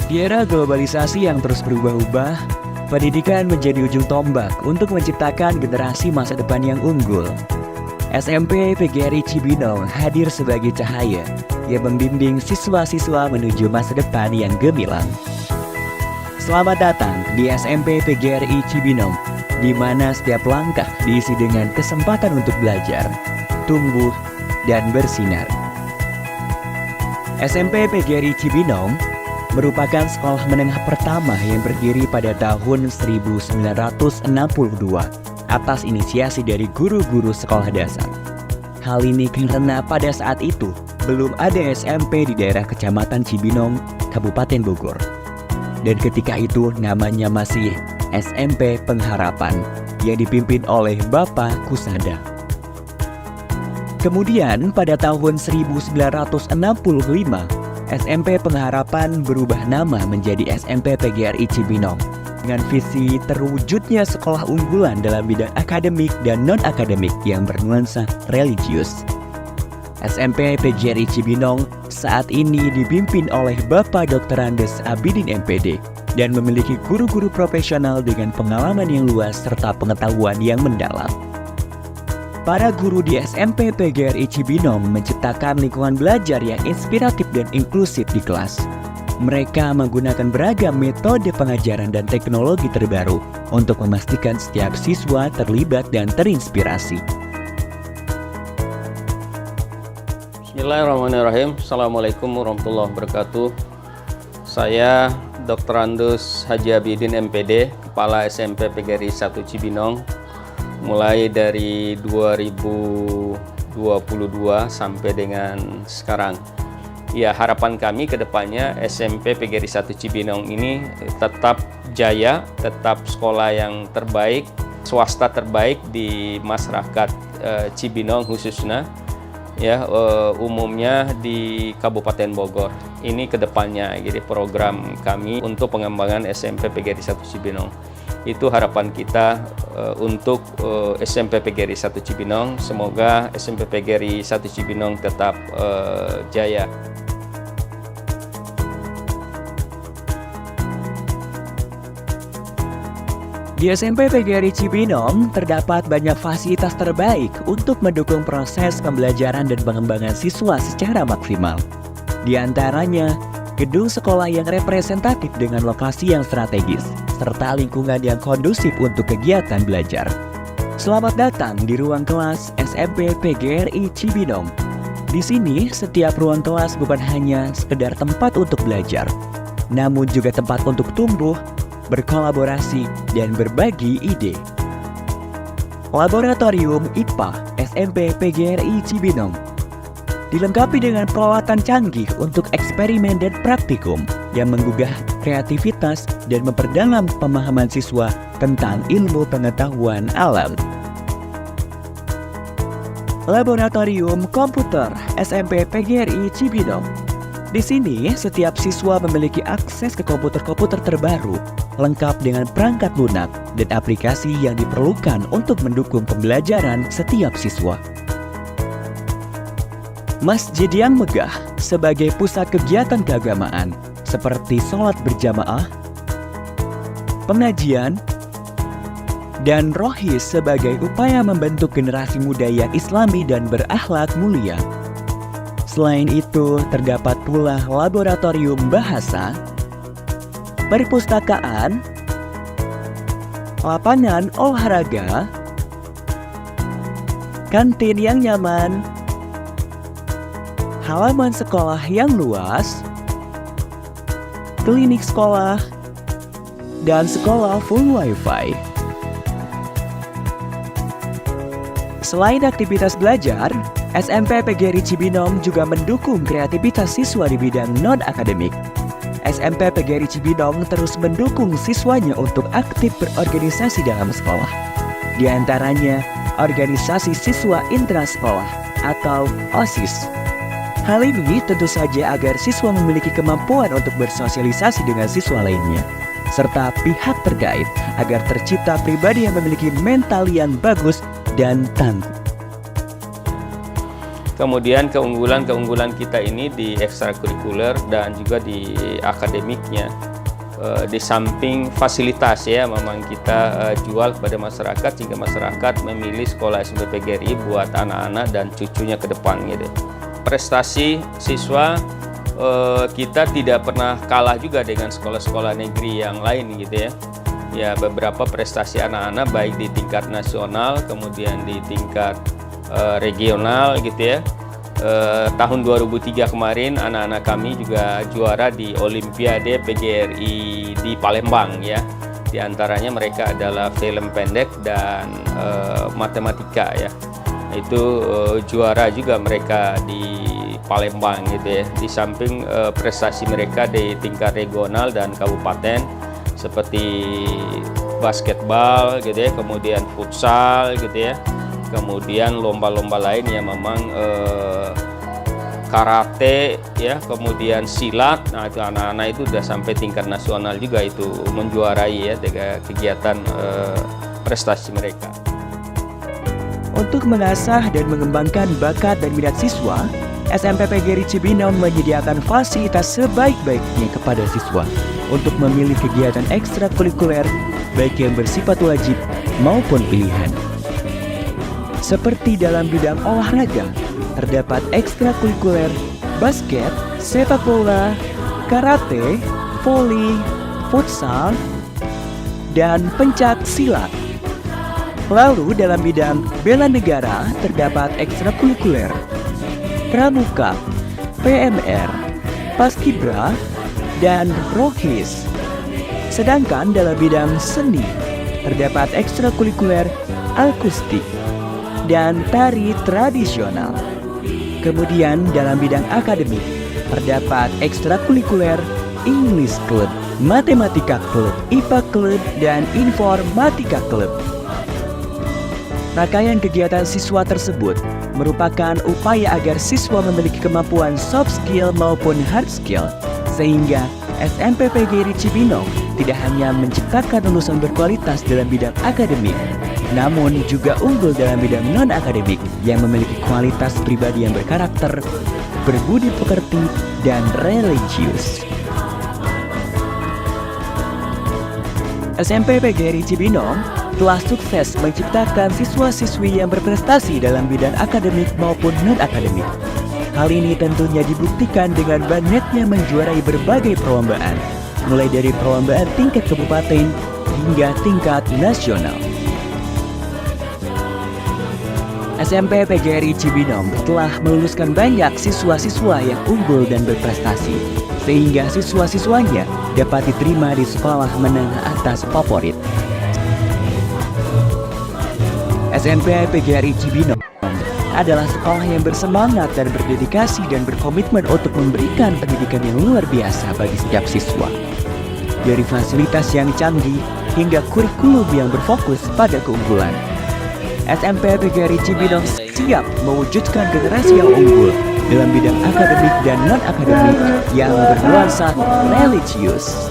Di era globalisasi yang terus berubah-ubah, pendidikan menjadi ujung tombak untuk menciptakan generasi masa depan yang unggul. SMP PGRI Cibinong hadir sebagai cahaya yang membimbing siswa-siswa menuju masa depan yang gemilang. Selamat datang di SMP PGRI Cibinong, di mana setiap langkah diisi dengan kesempatan untuk belajar, tumbuh, dan bersinar. SMP PGRI Cibinong merupakan sekolah menengah pertama yang berdiri pada tahun 1962 atas inisiasi dari guru-guru sekolah dasar. Hal ini karena pada saat itu belum ada SMP di daerah Kecamatan Cibinong, Kabupaten Bogor. Dan ketika itu namanya masih SMP Pengharapan yang dipimpin oleh Bapak Kusada. Kemudian pada tahun 1965, SMP Pengharapan berubah nama menjadi SMP PGRI Cibinong dengan visi terwujudnya sekolah unggulan dalam bidang akademik dan non-akademik yang bernuansa religius. SMP PGRI Cibinong saat ini dipimpin oleh Bapak Dr. Andes Abidin MPD dan memiliki guru-guru profesional dengan pengalaman yang luas serta pengetahuan yang mendalam. Para guru di SMP PGRI Cibinong menciptakan lingkungan belajar yang inspiratif dan inklusif di kelas. Mereka menggunakan beragam metode pengajaran dan teknologi terbaru untuk memastikan setiap siswa terlibat dan terinspirasi. Bismillahirrahmanirrahim. Assalamualaikum warahmatullahi wabarakatuh. Saya Dr. Andus Haji Abidin MPD, Kepala SMP PGRI 1 Cibinong. Mulai dari 2022 sampai dengan sekarang. Ya, harapan kami ke depannya SMP PGRI 1 Cibinong ini tetap jaya, tetap sekolah yang terbaik, swasta terbaik di masyarakat Cibinong khususnya, ya umumnya di Kabupaten Bogor. Ini ke depannya, jadi program kami untuk pengembangan SMP PGRI 1 Cibinong. Itu harapan kita untuk SMP PGRI 1 Cibinong. Semoga SMP PGRI 1 Cibinong tetap jaya. Di SMP PGRI Cibinong terdapat banyak fasilitas terbaik untuk mendukung proses pembelajaran dan pengembangan siswa secara maksimal. Di antaranya, gedung sekolah yang representatif dengan lokasi yang strategis, serta lingkungan yang kondusif untuk kegiatan belajar. Selamat datang di ruang kelas SMP PGRI Cibinong. Di sini, setiap ruang kelas bukan hanya sekedar tempat untuk belajar, namun juga tempat untuk tumbuh, berkolaborasi, dan berbagi ide. Laboratorium IPA SMP PGRI Cibinong dilengkapi dengan peralatan canggih untuk eksperimen dan praktikum yang menggugah kreativitas dan memperdalam pemahaman siswa tentang ilmu pengetahuan alam. Laboratorium Komputer SMP PGRI Cibinong. Di sini, setiap siswa memiliki akses ke komputer-komputer terbaru, lengkap dengan perangkat lunak dan aplikasi yang diperlukan untuk mendukung pembelajaran setiap siswa. Masjid yang megah sebagai pusat kegiatan keagamaan seperti sholat berjamaah, pengajian, dan rohis sebagai upaya membentuk generasi muda yang islami dan berakhlak mulia. Selain itu, terdapat pula laboratorium bahasa, perpustakaan, lapangan olahraga, kantin yang nyaman, halaman sekolah yang luas, klinik sekolah, dan sekolah full wifi. Selain aktivitas belajar, SMP PGRI Cibinong juga mendukung kreativitas siswa di bidang non-akademik. SMP PGRI Cibinong terus mendukung siswanya untuk aktif berorganisasi dalam sekolah. Di antaranya, organisasi siswa intrasekolah atau OSIS. Hal ini tentu saja agar siswa memiliki kemampuan untuk bersosialisasi dengan siswa lainnya, serta pihak terkait agar tercipta pribadi yang memiliki mental yang bagus dan tangguh. Kemudian keunggulan-keunggulan kita ini di ekstrakurikuler dan juga di akademiknya. Di samping fasilitas ya, memang kita jual kepada masyarakat sehingga masyarakat memilih sekolah SMP PGRI buat anak-anak dan cucunya ke depan gitu. Prestasi siswa kita tidak pernah kalah juga dengan sekolah-sekolah negeri yang lain gitu ya. Ya, beberapa prestasi anak-anak baik di tingkat nasional kemudian di tingkat regional gitu ya. Tahun 2003 kemarin anak-anak kami juga juara di Olimpiade PGRI di Palembang ya. Di antaranya mereka adalah film pendek dan matematika ya. Itu juara juga mereka di Palembang gitu ya. Di samping prestasi mereka di tingkat regional dan kabupaten seperti basketball gitu ya, kemudian futsal gitu ya. Kemudian lomba-lomba lain yang memang karate ya, kemudian silat. Nah, itu anak-anak itu sudah sampai tingkat nasional juga itu menjuarai ya dengan kegiatan prestasi mereka. Untuk mengasah dan mengembangkan bakat dan minat siswa, SMP PGRI Cibinong menyediakan fasilitas sebaik-baiknya kepada siswa untuk memilih kegiatan ekstrakurikuler baik yang bersifat wajib maupun pilihan. Seperti dalam bidang olahraga, terdapat ekstrakurikuler, basket, sepak bola, karate, voli, futsal, dan pencak silat. Lalu dalam bidang bela negara, terdapat ekstrakurikuler, pramuka, PMR, paskibra, dan rohis. Sedangkan dalam bidang seni, terdapat ekstrakurikuler, akustik, dan tari tradisional. Kemudian dalam bidang akademik terdapat ekstrakurikuler English Club, Matematika Club, IPA Club, dan Informatika Club. Rangkaian kegiatan siswa tersebut merupakan upaya agar siswa memiliki kemampuan soft skill maupun hard skill, sehingga SMP PGRI Cibinong tidak hanya menciptakan lulusan berkualitas dalam bidang akademik, namun juga unggul dalam bidang non-akademik yang memiliki kualitas pribadi yang berkarakter, berbudi pekerti, dan religius. SMP PGRI Cibinong telah sukses menciptakan siswa-siswi yang berprestasi dalam bidang akademik maupun non-akademik. Hal ini tentunya dibuktikan dengan banyaknya menjuarai berbagai perlombaan, mulai dari perlombaan tingkat kabupaten hingga tingkat nasional. SMP PGRI Cibinong telah meluluskan banyak siswa-siswa yang unggul dan berprestasi, sehingga siswa-siswanya dapat diterima di sekolah menengah atas favorit. SMP PGRI Cibinong adalah sekolah yang bersemangat dan berdedikasi dan berkomitmen untuk memberikan pendidikan yang luar biasa bagi setiap siswa. Dari fasilitas yang canggih hingga kurikulum yang berfokus pada keunggulan, SMP PGRI Cibinong siap mewujudkan generasi yang unggul dalam bidang akademik dan non-akademik yang bernuansa religius.